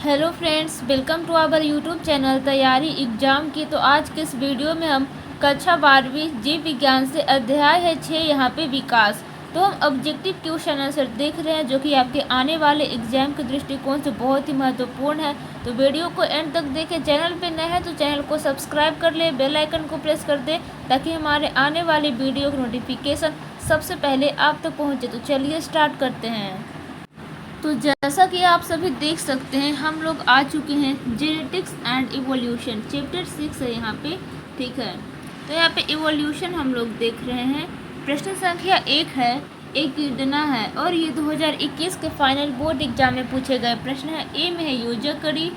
Hello friends, welcome to our YouTube channel तैयारी exam की। तो आज के इस वीडियो में हम कक्षा 12वीं जीव विज्ञान से अध्याय है 6 यहाँ पे विकास। तो हम ऑब्जेक्टिव क्वेश्चन आंसर देख रहे हैं जो कि आपके आने वाले एग्जाम के दृष्टिकोण से बहुत ही महत्वपूर्ण है। तो वीडियो को एंड तक देखें। चैनल पे नए हैं तो चैनल को सब्सक्राइब कर ले, बेल आइकन को प्रेस कर दे ताकि हमारे आने वाली वीडियो की नोटिफिकेशन सबसे पहले आप तक पहुँचे। तो चलिए स्टार्ट करते हैं। तो जैसा कि आप सभी देख सकते हैं, हम लोग आ चुके हैं जेनेटिक्स एंड इवोल्यूशन, चैप्टर 6 है यहाँ पे। ठीक है, तो यहाँ पे इवोल्यूशन हम लोग देख रहे हैं। प्रश्न संख्या 1 है, एक कीटना है और ये 2021 के फाइनल बोर्ड एग्जाम में पूछे गए प्रश्न है। ए में है योजक कड़ी,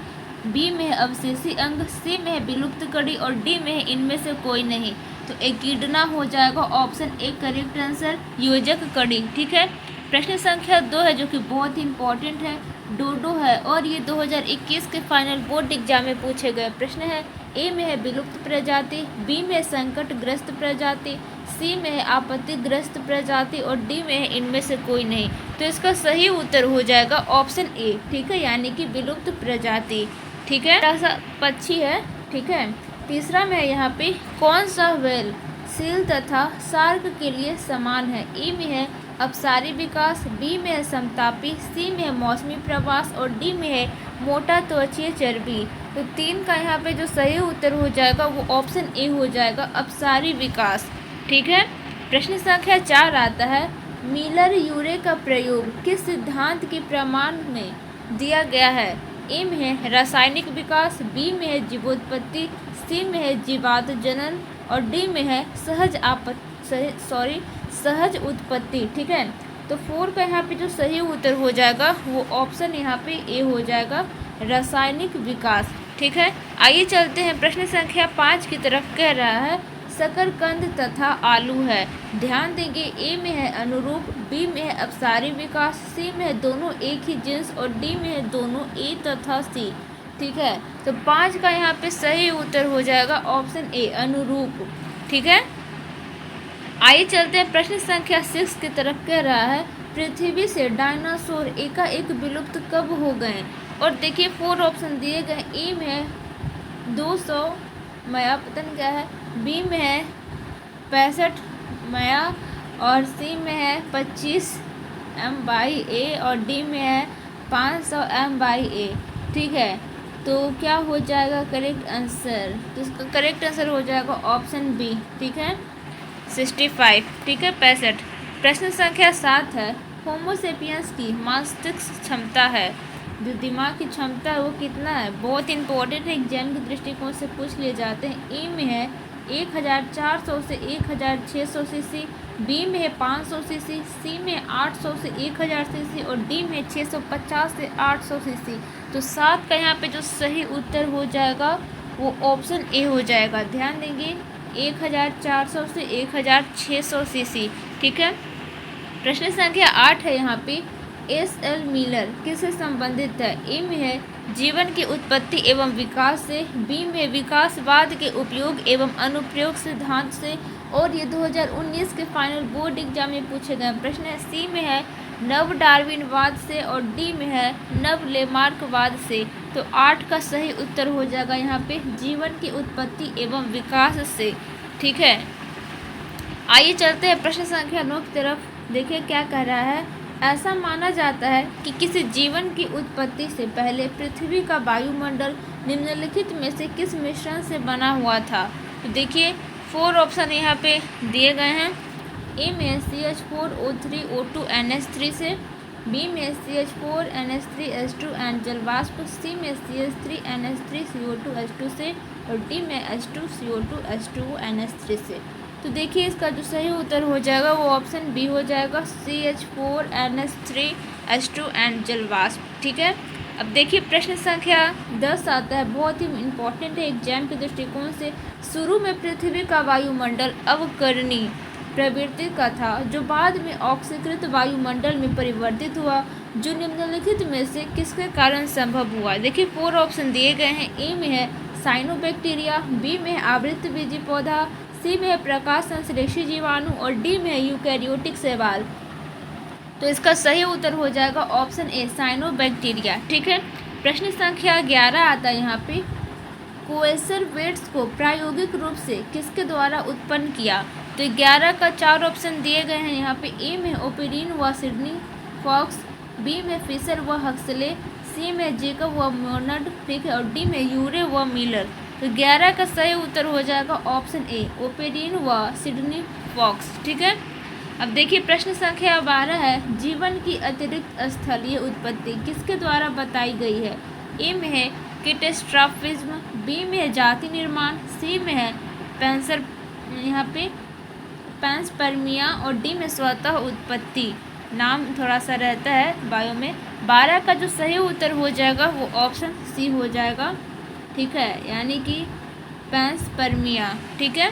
बी में है अवशेषी अंग, सी में है विलुप्त कड़ी और डी में है इनमें से कोई नहीं। तो एक कीटना हो जाएगा ऑप्शन ए करेक्ट आंसर, योजक कड़ी। ठीक है, प्रश्न संख्या 2 है जो कि बहुत ही इंपॉर्टेंट है, डोडो है और ये 2021 के फाइनल बोर्ड एग्जाम में पूछे गए प्रश्न है। ए में है विलुप्त प्रजाति, बी में है संकटग्रस्त प्रजाति, सी में है आपत्तिग्रस्त प्रजाति और डी में है इनमें से कोई नहीं। तो इसका सही उत्तर हो जाएगा ऑप्शन ए। ठीक है, यानी कि विलुप्त प्रजाति। ठीक है, ऐसा पक्षी है। ठीक है, तीसरा में यहाँ पे कौन सा वेल सील तथा शार्क के लिए समान है। ए में है अपसारी विकास, बी में है समतापी, सी में है मौसमी प्रवास और डी में है मोटा त्वचीय चर्बी। तो 3 का यहाँ पे जो सही उत्तर हो जाएगा वो ऑप्शन ए हो जाएगा, अपसारी विकास। ठीक है, प्रश्न संख्या 4 आता है, मिलर यूरे का प्रयोग किस सिद्धांत के प्रमाण में दिया गया है। ए में है रासायनिक विकास, बी में है जीवोत्पत्ति, सी में है जीवात जनन और डी में है सहज उत्पत्ति। ठीक है, तो 4 का यहाँ पे जो सही उत्तर हो जाएगा वो ऑप्शन यहाँ पे ए हो जाएगा, रासायनिक विकास। ठीक है, आइए चलते हैं प्रश्न संख्या 5 की तरफ। कह रहा है शकरकंद तथा आलू है। ध्यान देंगे, ए में है अनुरूप, बी में है अपसारी विकास, सी में है दोनों एक ही जिन्स और डी में है दोनों ए तथा सी। ठीक है, तो 5 का यहाँ पे सही उत्तर हो जाएगा ऑप्शन ए, अनुरूप। ठीक है, आइए चलते हैं प्रश्न संख्या 6 की तरफ। कह रहा है पृथ्वी से डायनासोर एकाएक विलुप्त कब हो गए। और देखिए 4 ऑप्शन दिए गए। ए में है 200 मया पतन क्या है, बी में है 65 मया और सी में है 25 m/a और डी में है 500 m/a। ठीक है, तो क्या हो जाएगा करेक्ट आंसर। तो इसका करेक्ट आंसर हो जाएगा ऑप्शन बी। ठीक है, 65। ठीक है, 65। प्रश्न संख्या 7 है, होमोसेपियंस की मस्तिष्क क्षमता है, जो दिमाग की क्षमता है वो कितना है। बहुत इंपॉर्टेंट है, एग्जाम के दृष्टिकोण से पूछ लिए जाते हैं। ए में है 1400 से 1600 सीसी, बी में है 500 सीसी, सी में 800 से 1000 सीसी और डी में 650 से 800 सीसी। तो 7 का यहाँ पे जो सही उत्तर हो जाएगा वो ऑप्शन ए हो जाएगा। ध्यान देंगे, 1400 से 1600 सीसी। ठीक है, प्रश्न संख्या 8 है यहाँ पे, एस.एल. मिलर किससे संबंधित है। ए में है जीवन की उत्पत्ति एवं विकास से, बी में विकासवाद के उपयोग एवं अनुप्रयोग सिद्धांत से और ये 2019 के फाइनल बोर्ड एग्जाम में पूछे गए प्रश्न है। सी में है नव डार्विनवाद से और डी में है नव लेमार्कवाद से। तो 8 का सही उत्तर हो जाएगा यहाँ पे, जीवन की उत्पत्ति एवं विकास से। ठीक है, आइए चलते हैं प्रश्न संख्या 9 की तरफ। देखिए क्या कह रहा है, ऐसा माना जाता है कि किसी जीवन की उत्पत्ति से पहले पृथ्वी का वायुमंडल निम्नलिखित में से किस मिश्रण से बना हुआ था। तो देखिए 4 ऑप्शन यहाँ पे दिए गए हैं। ए में CH4O3O2 NH3 से, बी में CH4 NH3 एंड जलवाष्प, सी में CH3 NH3 CO2 H2 से और डी में H2 CO2 H2O NH3 से। तो देखिए इसका जो सही उत्तर हो जाएगा वो ऑप्शन बी हो जाएगा, CH4 NH3 H2 एंड जलवाष्प। ठीक है, अब देखिए प्रश्न संख्या 10 आता है, बहुत ही इम्पोर्टेंट है एग्जाम के दृष्टिकोण से। शुरू में पृथ्वी का वायुमंडल अवकरणीय प्रवृत्ति का था जो बाद में ऑक्सीकृत वायुमंडल में परिवर्तित हुआ, जो निम्नलिखित में से किसके कारण संभव हुआ। देखिए 4 ऑप्शन दिए गए हैं। ए में है साइनोबैक्टीरिया, बी में है आवृतबीजी पौधा, सी में है प्रकाश संश्लेषी जीवाणु और डी में है यूकैरियोटिक शैवाल। तो इसका सही उत्तर हो जाएगा ऑप्शन ए, साइनोबैक्टीरिया। ठीक है, प्रश्न संख्या 11 आता है यहाँ पे, कोएसर वेट्स को प्रायोगिक रूप से किसके द्वारा उत्पन्न किया। तो 11 का 4 ऑप्शन दिए गए हैं यहाँ पे। ए में ओपेरिन व सिडनी फॉक्स, बी में फिशर व हक्सले, सी में जेकब व मोनड, ठीक है, और डी में यूरे व मिलर। तो 11 का सही उत्तर हो जाएगा ऑप्शन ए, ओपेरिन व सिडनी फॉक्स, ठीक है। अब देखिए प्रश्न संख्या 12 है, जीवन की अतिरिक्त स्थलीय उत्पत्ति किसके द्वारा बताई गई है। ए में है कैटास्ट्रॉफिज्म, बी में है जाति निर्माण, सी में है पैंसर यहाँ पे पैंसपर्मिया, और डी में स्वतः उत्पत्ति। नाम थोड़ा सा रहता है बायो में। 12 का जो सही उत्तर हो जाएगा वो ऑप्शन सी हो जाएगा, ठीक है, यानी कि पैंसपर्मिया, ठीक है।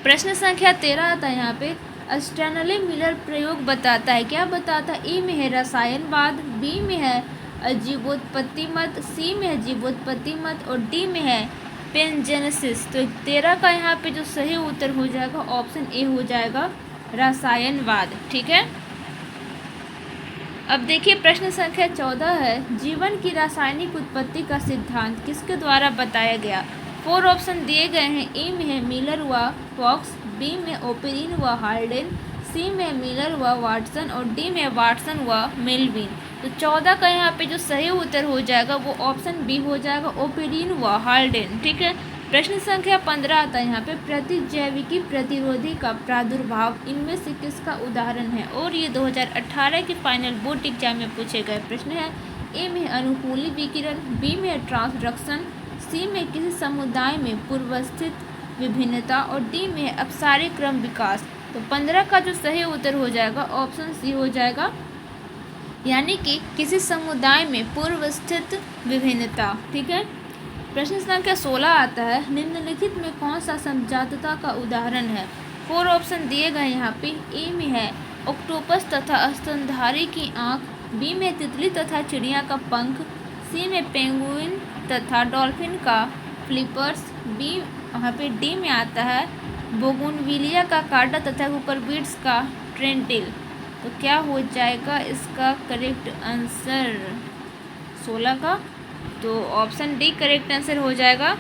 प्रश्न संख्या 13 आता है यहाँ पे, स्टैनले मिलर प्रयोग बताता है, क्या बताता है। ए में है रसायनवाद, बी में है जीवोत्पत्ति मत, सी में है जीवोत्पत्ति मत, और डी में है पेनजेनेसिस। तो 13 का यहाँ पे जो सही उत्तर हो जाएगा ऑप्शन ए हो जाएगा, रसायनवाद, ठीक है। अब देखिए प्रश्न संख्या 14 है, जीवन की रासायनिक उत्पत्ति का सिद्धांत किसके द्वारा बताया गया। 4 ऑप्शन दिए गए हैं। ए में है मिलर व फॉक्स, बी में ओपेरिन व हार्डेन, सी में मिलर व वाटसन, और डी में वाटसन व मेलविन। तो 14 का यहाँ पे जो सही उत्तर हो जाएगा वो ऑप्शन बी हो जाएगा, ओपेरिन व हार्डेन, ठीक है। प्रश्न संख्या 15 आता है यहाँ पे, प्रतिजैविकी प्रतिरोधी का प्रादुर्भाव इनमें से किसका उदाहरण है। और ये 2018 के फाइनल बोर्ड एग्जाम में पूछे गए प्रश्न है। ए में अनुकूली विकिरण, बी में ट्रांसडक्शन, सी में किसी समुदाय में पूर्वस्थित विभिन्नता, और डी में अपसारी क्रम विकास। तो 15 का जो सही उत्तर हो जाएगा ऑप्शन सी हो जाएगा, यानी कि किसी समुदाय में पूर्वस्थित विभिन्नता, ठीक है। प्रश्न संख्या 16 आता है, निम्नलिखित में कौन सा समजातता का उदाहरण है। 4 ऑप्शन दिए गए यहाँ पे। ए में है ऑक्टोपस तथा स्तनधारी की आँख, बी में तितली तथा चिड़िया का पंख, सी में पेंगुइन तथा डॉल्फिन का फ्लिपर्स, बी वहाँ पे डी में आता है बोगनविलिया का कांटा तथा कुकुरबिट्स का ट्रेंटिल। तो क्या हो जाएगा इसका करेक्ट आंसर 16 का, तो ऑप्शन डी करेक्ट आंसर हो जाएगा,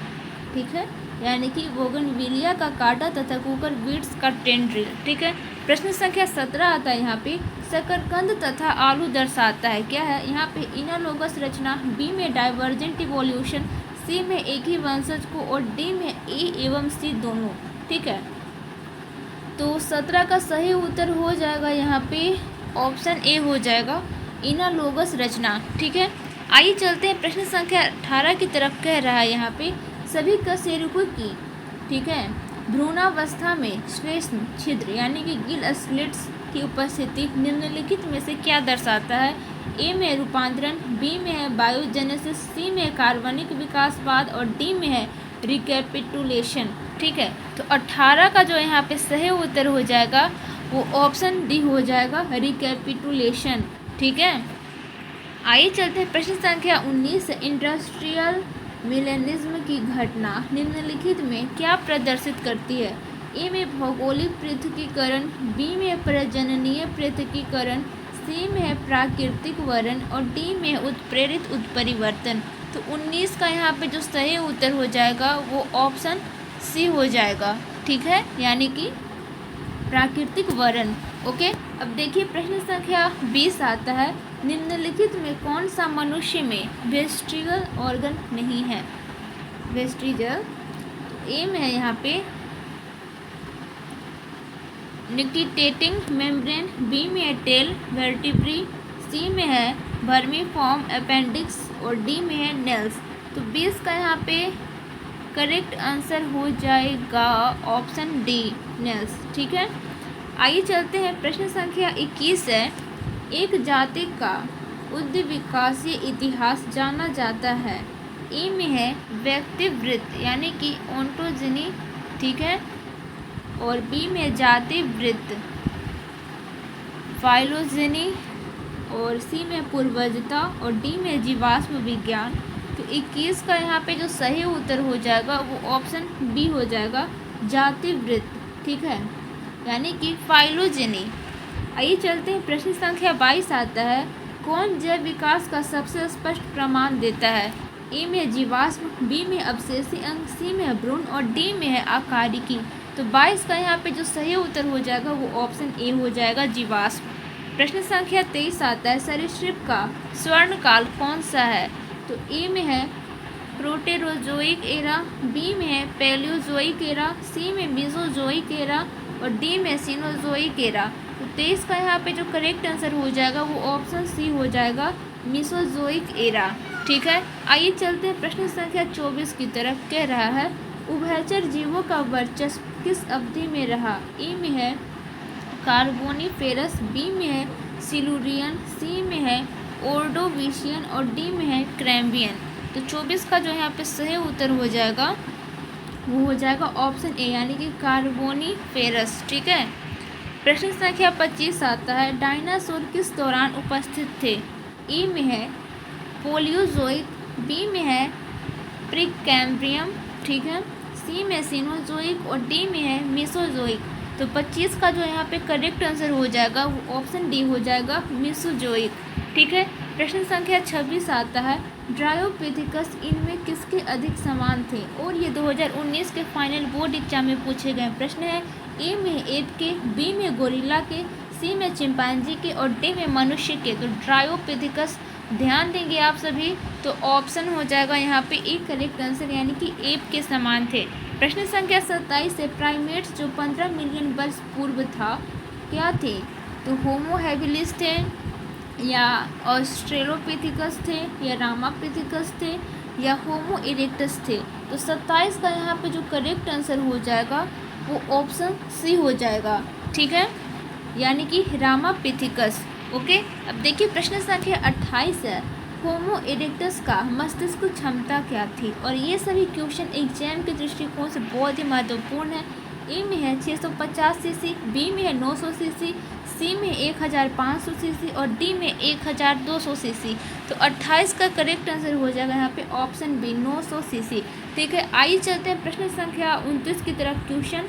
ठीक है, यानी कि बोगनविलिया का कांटा तथा कुकुरबिट्स का टेंड्रिल, ठीक है। प्रश्न संख्या 17 आता है यहाँ पे, शकरकंद तथा आलू दर्शाता है, क्या है यहाँ पे इनालोगस रचना, बी में डाइवर्जेंट इवोल्यूशन, सी में एक ही वंशज को, और डी में ए एवं सी दोनों, ठीक है। तो 17 का सही उत्तर हो जाएगा यहाँ पे ऑप्शन ए हो जाएगा, इनालोगस रचना, ठीक है। आइए चलते हैं प्रश्न संख्या 18 की तरफ। कह रहा है यहाँ पे, सभी कशेरुकों की, ठीक है, भ्रूणावस्था में श्लेष्म छिद्र यानी कि गिल स्लिट्स की उपस्थिति निम्नलिखित में से क्या दर्शाता है। ए में रूपांतरण, बी में है बायोजेनेसिस, सी में कार्बनिक विकासवाद, और डी में है रिकैपिटुलेशन, ठीक है। तो 18 का जो यहाँ पे सही उत्तर हो जाएगा वो ऑप्शन डी हो जाएगा, रिकैपिटुलेशन, ठीक है। आइए चलते हैं प्रश्न संख्या 19, इंडस्ट्रियल मिलेनिज्म की घटना निम्नलिखित में क्या प्रदर्शित करती है। ए में भौगोलिक पृथकीकरण, बी में प्रजननीय पृथकीकरण, सी में है प्राकृतिक वरण, और डी में उत्प्रेरित उत्परिवर्तन। तो 19 का यहाँ पे जो सही उत्तर हो जाएगा वो ऑप्शन सी हो जाएगा, ठीक है, यानी कि प्राकृतिक वरण, ओके। अब देखिए प्रश्न संख्या 20 आता है, निम्नलिखित में कौन सा मनुष्य में वेस्ट्रिगल ऑर्गन नहीं है। वेस्ट्रिगल ए में है यहाँ पे निकिटेटिंग मेम्ब्रेन, बी में है टेल वर्टिब्री, सी में है वर्मीफॉर्म अपेंडिक्स, और डी में है नेल्स। तो 20 का यहाँ पे करेक्ट आंसर हो जाएगा ऑप्शन डी, नेल्स, ठीक है। आइए चलते हैं प्रश्न संख्या 21 है, एक जाति का उद्विकासीय इतिहास जाना जाता है। ए में है व्यक्तिवृत्त यानी कि ओंटोजेनी, ठीक है, और बी में जाति वृत्त फाइलोजेनी, और सी में पूर्वजता, और डी में जीवाश्म विज्ञान। तो 21 का यहाँ पे जो सही उत्तर हो जाएगा वो ऑप्शन बी हो जाएगा, जाति वृत्त, ठीक है, यानी कि फाइलोजेनी। आइए चलते हैं प्रश्न संख्या 22 आता है, कौन जैव विकास का सबसे स्पष्ट प्रमाण देता है? ए में है जीवाश्म, बी में अवशेषी अंग, सी में है भ्रूण और डी में है आकारिकी। तो 22 का यहाँ पे जो सही उत्तर हो जाएगा वो ऑप्शन ए हो जाएगा, जीवाश्म। प्रश्न संख्या 23 आता है, सरीसृप का स्वर्णकाल कौन सा है? तो ए में है प्रोटेरोजोइक एरा, बी में है पैलियोजोइक एरा, सी में मेसोजोइक एरा और डी में सिनोजोइक एरा। तो 23 का यहाँ पे जो करेक्ट आंसर हो जाएगा वो ऑप्शन सी हो जाएगा, मेसोजोइक एरा। ठीक है, आइए चलते हैं प्रश्न संख्या 24 की तरफ। कह रहा है, उभयचर जीवों का वर्चस्व किस अवधि में रहा? ए में है कार्बोनिफेरस, बी में है सिलुरियन, सी में है ओर्डोविशियन और डी में है क्रेम्बियन। तो 24 का जो यहाँ पे सही उत्तर हो जाएगा वो हो जाएगा ऑप्शन ए, यानी कि कार्बोनिफेरस। ठीक है, प्रश्न संख्या 25 आता है, डायनासोर किस दौरान उपस्थित थे? ए में है पोलियोजोइक, बी में है प्रीकैम्ब्रियम, ठीक है, सी में सिनोजोइक और डी में है मेसोजोइक। तो 25 का जो यहाँ पे करेक्ट आंसर हो जाएगा वो ऑप्शन डी हो जाएगा, मेसोजोइक। ठीक है, प्रश्न संख्या 26 आता है, ड्रायोपिथेकस इनमें किसके अधिक समान थे? और ये 2019 के फाइनल बोर्ड एग्जाम में पूछे गए प्रश्न है। ए में एप के, बी में गोरिल्ला के, सी में चिंपांजी के और डी में मनुष्य के। तो ड्रायोपिथेकस ध्यान देंगे आप सभी, तो ऑप्शन हो जाएगा यहाँ पे ए करेक्ट आंसर, यानी कि एप के समान थे। प्रश्न संख्या 27 से, प्राइमेट्स जो 15 मिलियन वर्ष पूर्व था क्या थे? तो होमो हैबिलिस थे या ऑस्ट्रेलोपिथिकस थे या रामापिथिकस थे या होमो इरेक्टस थे। तो 27 का यहाँ पे जो करेक्ट आंसर हो जाएगा वो ऑप्शन सी हो जाएगा। ठीक है, यानी कि रामापिथिकस। ओके, अब देखिए प्रश्न संख्या 28 है, होमो इरेक्टस का मस्तिष्क क्षमता क्या थी? और ये सभी क्वेश्चन एग्जाम के दृष्टिकोण से बहुत ही महत्वपूर्ण है। ए में है 650 सीसी, बी में है 900 सीसी, सी में 1500 सीसी और डी में 1200 सीसी। तो 28 का करेक्ट आंसर हो जाएगा यहाँ पे ऑप्शन बी, 900 सीसी। ठीक है, आइए चलते हैं प्रश्न संख्या 29 की तरफ। क्वेश्चन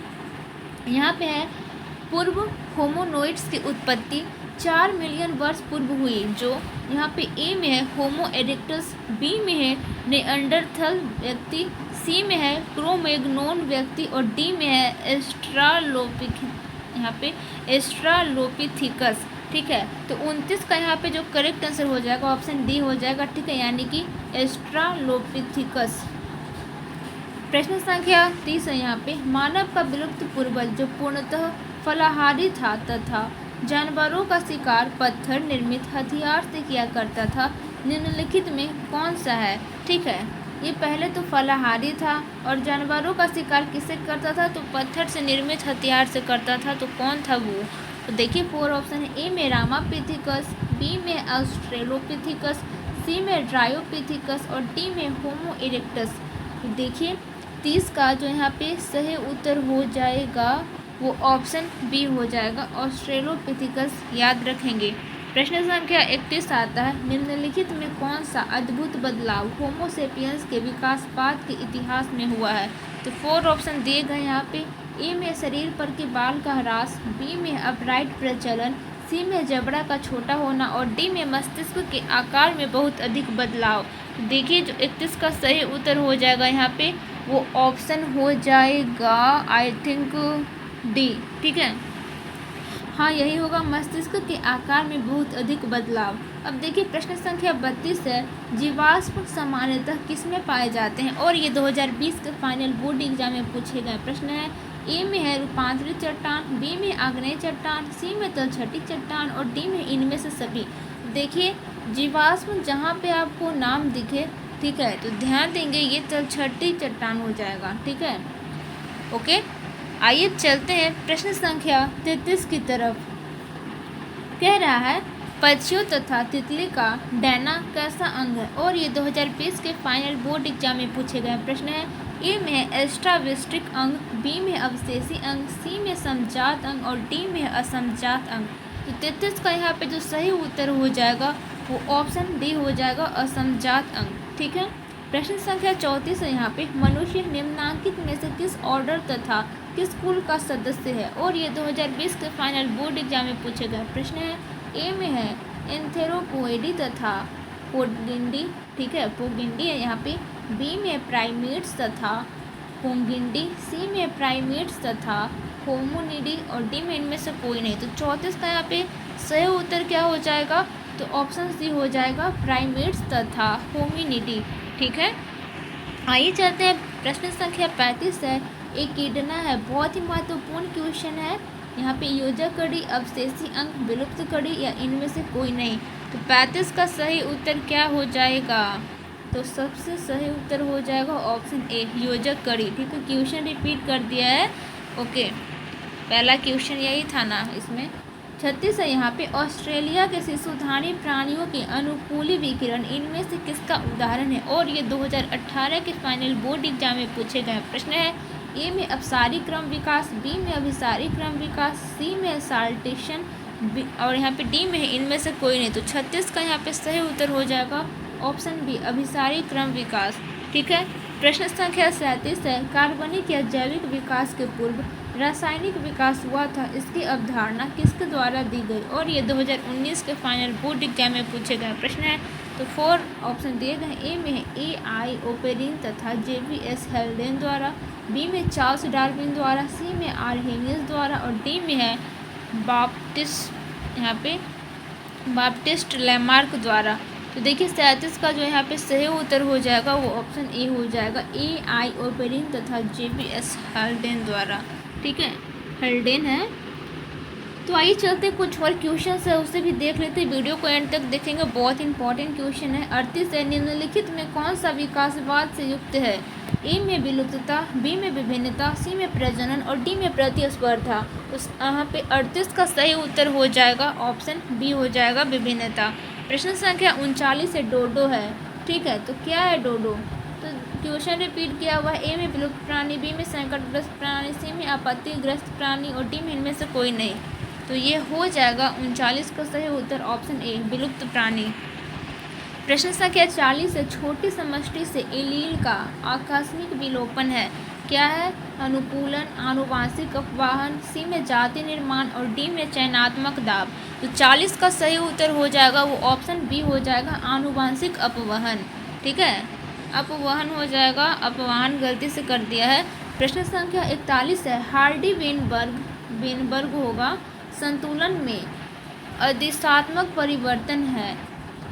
यहाँ पे है, पूर्व होमोनोइड्स की उत्पत्ति 4 मिलियन वर्ष पूर्व हुई। जो यहाँ पे ए में है होमो इरेक्टस, बी में है नेअंडरथल व्यक्ति, सी में है क्रोमैग्नोन व्यक्ति और डी में है एस्ट्रालोपिथिकस। ठीक है, तो 29 का यहाँ पे जो करेक्ट आंसर हो जाएगा ऑप्शन डी हो जाएगा। ठीक है, यानी कि एस्ट्रालोपिथिकस। प्रश्न संख्या 30 है यहाँ पे, मानव का विलुप्त पूर्वज जो पूर्णतः फलाहारी था तथा जानवरों का शिकार पत्थर निर्मित हथियार से किया करता था, निम्नलिखित में कौन सा है? ठीक है, ये पहले तो फलाहारी था और जानवरों का शिकार किससे करता था? तो पत्थर से निर्मित हथियार से करता था। तो कौन था वो? तो देखिए 4 ऑप्शन है। ए में रामापिथिकस, बी में ऑस्ट्रेलोपिथिकस, सी में ड्रायोपिथिकस और डी में होमो इरेक्टस। तो देखिए 30 का जो यहाँ पे सही उत्तर हो जाएगा वो ऑप्शन बी हो जाएगा, ऑस्ट्रेलोपिथिकस। याद रखेंगे। प्रश्न संख्या 31 आता है, निम्नलिखित में कौन सा अद्भुत बदलाव होमोसेपियंस के विकास पाथ के इतिहास में हुआ है? तो 4 ऑप्शन दिए गए यहाँ पे। ए में शरीर पर के बाल का ह्रास, बी में अपराइट प्रचलन, सी में जबड़ा का छोटा होना और डी में मस्तिष्क के आकार में बहुत अधिक बदलाव। देखिए जो 31 का सही उत्तर हो जाएगा यहाँ पे वो ऑप्शन हो जाएगा, आई थिंक डी। ठीक है, हाँ यही होगा, मस्तिष्क के आकार में बहुत अधिक बदलाव। अब देखिए प्रश्न संख्या 32 है, जीवाश्म सामान्यतः किसमें पाए जाते हैं? और ये 2020 के फाइनल बोर्ड एग्जाम में पूछे गए प्रश्न है। ए में है रूपांतरित चट्टान, बी में आग्नेय चट्टान, सी में तलछटी चट्टान और डी में इनमें से सभी। देखिए जीवाश्म जहाँ पे आपको नाम दिखे, ठीक है, तो ध्यान देंगे ये तलछटी चट्टान हो जाएगा। ठीक है, ओके, आइए चलते हैं प्रश्न संख्या 33 की तरफ। कह रहा है, पक्षियों तथा तितली का डैना कैसा अंग है? और ये 2020 के फाइनल बोर्ड एग्जाम में पूछे गए प्रश्न है। ए में है एस्ट्राविस्टिक अंग, बी में अवशेषी अंग, सी में समजात अंग और डी में असमजात अंग। तो 33 का यहाँ पे जो सही उत्तर हो जाएगा वो ऑप्शन डी हो जाएगा, असमजात अंग। ठीक है, प्रश्न संख्या 34 है यहाँ पे, मनुष्य निम्नांकित में से किस ऑर्डर तथा किस कुल का सदस्य है? और ये 2020 के फाइनल बोर्ड एग्जाम में पूछे गए प्रश्न है। ए में है एंथेरोपोइडी तथा पोडगिंडी, ठीक है, पोगिंडी है यहाँ पे। बी में प्राइमेट्स तथा पोंगिंडी, सी में प्राइमेट्स तथा होमोनिडी और डी में इनमें से कोई नहीं। तो 34 का यहाँ पे सही उत्तर क्या हो जाएगा? तो ऑप्शन सी हो जाएगा प्राइमेट्स तथा होमिनिडी, ठीक है। आइए चलते हैं, प्रश्न संख्या 35 है। एकिडना है, बहुत ही महत्वपूर्ण क्वेश्चन है। यहाँ पे योजक कड़ी, अवशेषी अंक, विलुप्त कड़ी या इनमें से कोई नहीं। तो 35 का सही उत्तर क्या हो जाएगा? तो सबसे सही उत्तर हो जाएगा ऑप्शन ए, योजक कड़ी, ठीक है। क्वेश्चन रिपीट कर दिया है, ओके, पहला क्वेश्चन यही था ना इसमें। 36 है यहाँ पे, ऑस्ट्रेलिया के शिशुधारी प्राणियों के अनुकूली विकिरण इनमें से किसका उदाहरण है? और ये 2018 के फाइनल बोर्ड एग्जाम में पूछे गए प्रश्न है। ए में अपसारी क्रम विकास, बी में अभिसारी क्रम विकास, सी में साल्टेशन और यहाँ पे डी में है इनमें से कोई नहीं। तो 36 का यहाँ पे सही उत्तर हो जाएगा ऑप्शन बी, अभिसारी क्रम विकास, ठीक है। प्रश्न संख्या 37 है, कार्बनिक या जैविक विकास के पूर्व रासायनिक विकास हुआ था, इसकी अवधारणा किसके द्वारा दी गई? और ये 2019 के फाइनल बोर्ड एग्जाम में पूछे गए प्रश्न है। तो 4 ऑप्शन दिए गए। ए में है AI ओपेरिन तथा JBS हेल्डेन द्वारा, बी में चार्ल्स डार्विन द्वारा, सी में आर्हेनियस द्वारा और डी में है बाप्टिस्ट, यहाँ पे बाप्टिस्ट लैमार्क द्वारा। तो देखिए 37 का जो यहाँ पे सही उत्तर हो जाएगा वो ऑप्शन ए हो जाएगा, AI ओपेरिन तथा JBS हेल्डेन द्वारा, ठीक है, हेल्डेन है। तो आइए चलते कुछ और क्वेश्चन है उसे भी देख लेते हैं, वीडियो को एंड तक देखेंगे, बहुत इंपॉर्टेंट क्वेश्चन है। 38 है, निम्नलिखित में कौन सा विकासवाद से युक्त है? ए में विलुप्तता, बी में विभिन्नता, सी में प्रजनन और डी में प्रतिस्पर्धा। तो यहाँ पे 38 का सही उत्तर हो जाएगा ऑप्शन बी हो जाएगा, विभिन्नता। प्रश्न संख्या 39 है, डोडो है, ठीक है। तो क्या है डोडो? तो क्वेश्चन रिपीट किया हुआ है। ए में विलुप्त प्राणी, बी में संकटग्रस्त प्राणी, सी में आपत्तिग्रस्त प्राणी और डी में इनमें से कोई नहीं। तो ये हो जाएगा 39 का सही उत्तर ऑप्शन ए, विलुप्त प्राणी। प्रश्न संख्या 40 है, छोटी समष्टि से एलील का आकस्मिक विलोपन है, क्या है? अनुकूलन, आनुवांशिक अपवाहन, सी में जाति निर्माण और डी में चयनात्मक दाब। तो 40 का सही उत्तर हो जाएगा वो ऑप्शन बी हो जाएगा, आनुवांशिक अपवाहन, ठीक है, अपवाहन हो जाएगा, अपवाहन गलती से कर दिया है। प्रश्न संख्या 41 है, हार्डी वेनबर्ग होगा, संतुलन में अदिशात्मक परिवर्तन है,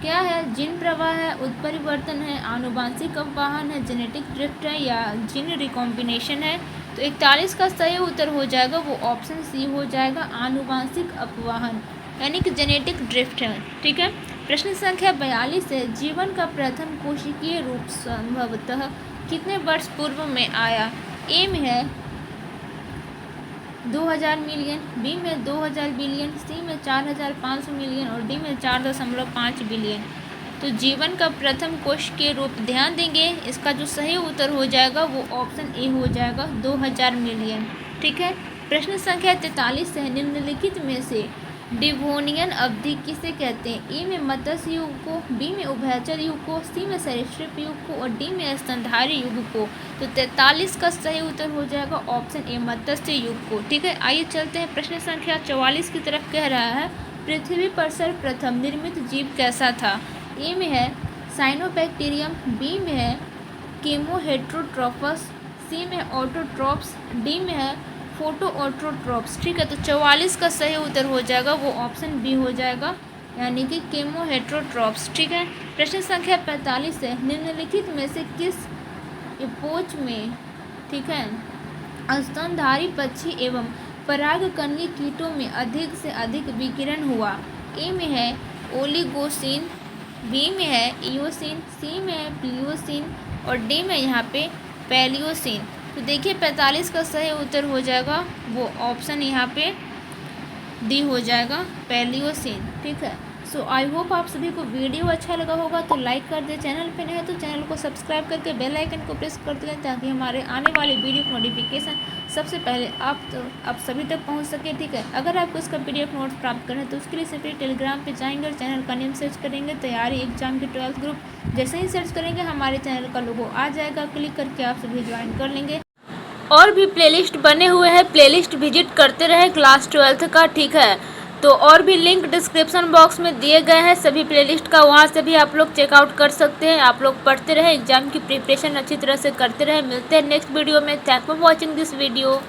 क्या है? जीन प्रवाह है, उत्परिवर्तन है, आनुवांशिक अपवाहन है, जेनेटिक ड्रिफ्ट है या जीन रिकॉम्बिनेशन है। तो 41 का सही उत्तर हो जाएगा वो ऑप्शन सी हो जाएगा, आनुवांशिक अपवाहन, यानी कि जेनेटिक ड्रिफ्ट है, ठीक है। प्रश्न संख्या 42 है, जीवन का प्रथम कोशिकीय रूप संभवतः कितने वर्ष पूर्व में आया? ए में है 2000 मिलियन, बी में 2000 बिलियन, सी में 4500 मिलियन और डी में 4.5 बिलियन। तो जीवन का प्रथम कोश के रूप ध्यान देंगे, इसका जो सही उत्तर हो जाएगा वो ऑप्शन ए हो जाएगा, 2000 मिलियन, ठीक है। प्रश्न संख्या 43 है, निम्नलिखित में से डिवोनियन अवधि किसे कहते हैं? ए में मत्स्य युग को, बी में उभयचर युग को, सी में सरीसृप युग को और डी में स्तनधारी युग को। तो 43 का सही उत्तर हो जाएगा ऑप्शन ए, मत्स्य युग को, ठीक है। आइए चलते हैं प्रश्न संख्या 44 की तरफ। कह रहा है, पृथ्वी पर सर्वप्रथम निर्मित जीव कैसा था? ए में है साइनोबैक्टीरियम, बी में है केमोहेट्रोट्रोपस, सी में ऑटोट्रोप्स, डी में है फोटोऑटोट्रोप्स, ठीक है। तो 44 का सही उत्तर हो जाएगा वो ऑप्शन बी हो जाएगा, यानी कि केमोहेट्रोट्रोप्स, ठीक है। प्रश्न संख्या 45 है, निम्नलिखित में से किस एपोच में, ठीक है, स्तनधारी पक्षी एवं परागकणीय कीटों में अधिक से अधिक विकिरण हुआ? ए में है ओलिगोसिन, बी में है इयोसिन, सी में है प्लियोसिन और डी में यहाँ पे पैलियोसिन। तो देखिए 45 का सही उत्तर हो जाएगा वो ऑप्शन यहाँ पे डी हो जाएगा, पैलियोसिन, ठीक है। सो आई होप आप सभी को वीडियो अच्छा लगा होगा, तो लाइक कर दें, चैनल पे नए हैं तो चैनल को सब्सक्राइब करके बेल आइकन को प्रेस कर दें ताकि हमारे आने वाले वीडियो की नोटिफिकेशन सबसे पहले आप सभी तक पहुंच सके, ठीक है। अगर आपको इसका PDF नोट्स प्राप्त करना है तो उसके लिए सिर्फ टेलीग्राम पे जाएंगे और चैनल का नेम सर्च करेंगे, तैयारी एग्जाम के 12th ग्रुप। जैसे ही सर्च करेंगे हमारे चैनल का लोगो आ जाएगा, क्लिक करके आप सभी ज्वाइन कर लेंगे। और भी प्लेलिस्ट बने हुए हैं, प्लेलिस्ट विजिट करते रहे क्लास 12th का, ठीक है। तो और भी लिंक डिस्क्रिप्शन बॉक्स में दिए गए हैं सभी प्लेलिस्ट का, वहाँ से भी आप लोग चेकआउट कर सकते हैं। आप लोग पढ़ते रहें, एग्जाम की प्रिपरेशन अच्छी तरह से करते रहें। मिलते हैं नेक्स्ट वीडियो में। Thank for watching this video.